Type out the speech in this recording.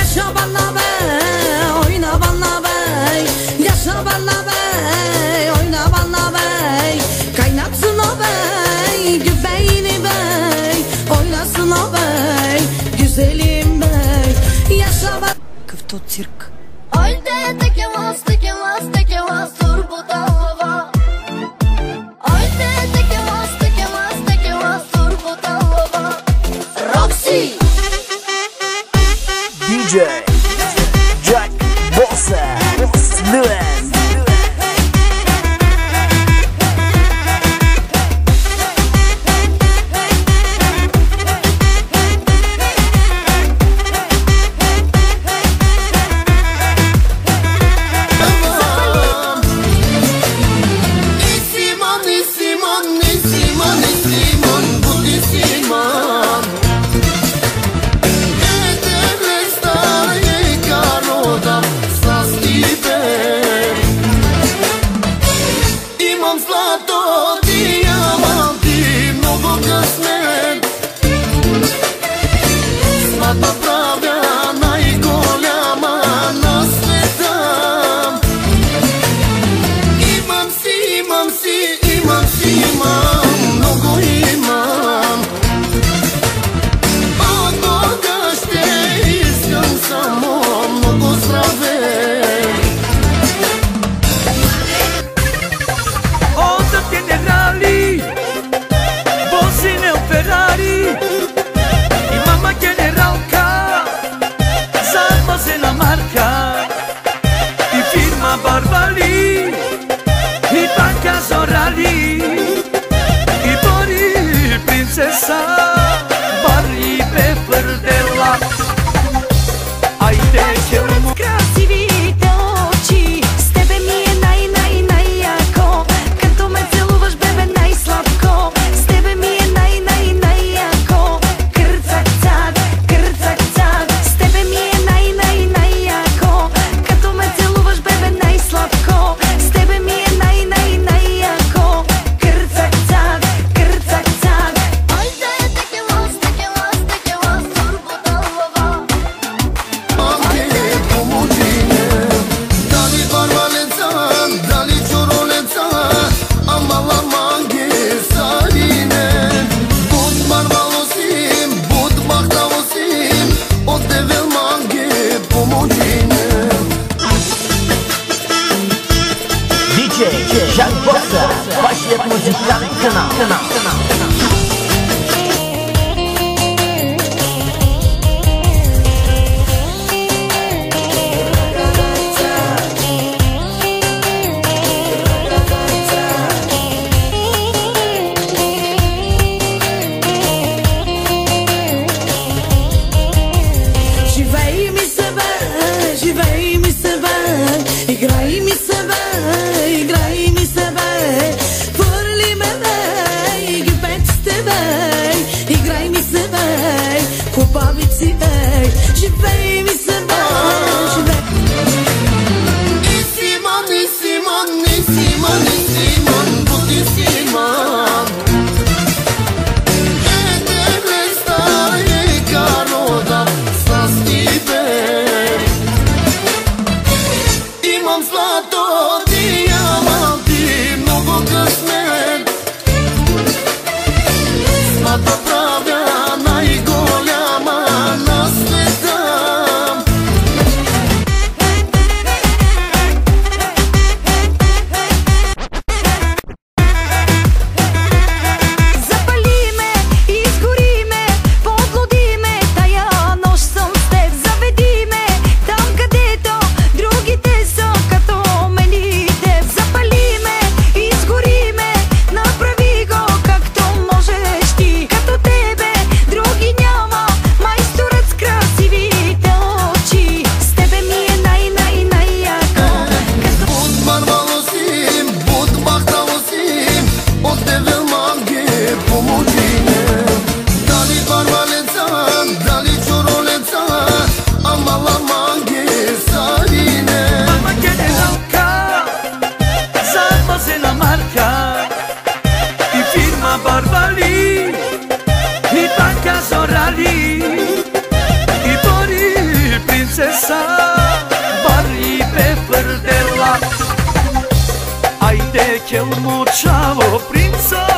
Yaşa balla bey, oyna balla bey. Yaşa balla bey, oyna balla bey. Kaynatsın o bey, göbeğini bey. Oynasın o bey, güzelim bey. Yaşa balla. Какъвто цирк. Ойде, такива, турботалова. Ойде, такива, турботалова. Рокси! DJ Jack Bossa Lewis. Бари бе върдела. Айде, челмо. Красивите очи, с тебе ми е най-яко. Като ме целуваш, бебе, най-сладко. С тебе ми е най-яко. Кърцак-цак, кърцак-цак. С тебе ми е най-яко. Като ме целуваш, бебе, най-сладко. С тебе ми е най-яко. Кърцак-цак, кърцак-цак. Jack Bossa, вашият музикален канал. Живей ми се бе, живей ми се бе. Играй ми се бе, играй ми се бе. Хвърли ме бе, гибеците бе. Играй ми се бе, хубавици бе. Живей ми се бе, живей. Симон, бути Симон. Имам злато, диаманти, много късмет. Свата правя най-голяма на Ajde, kel mu čavo princa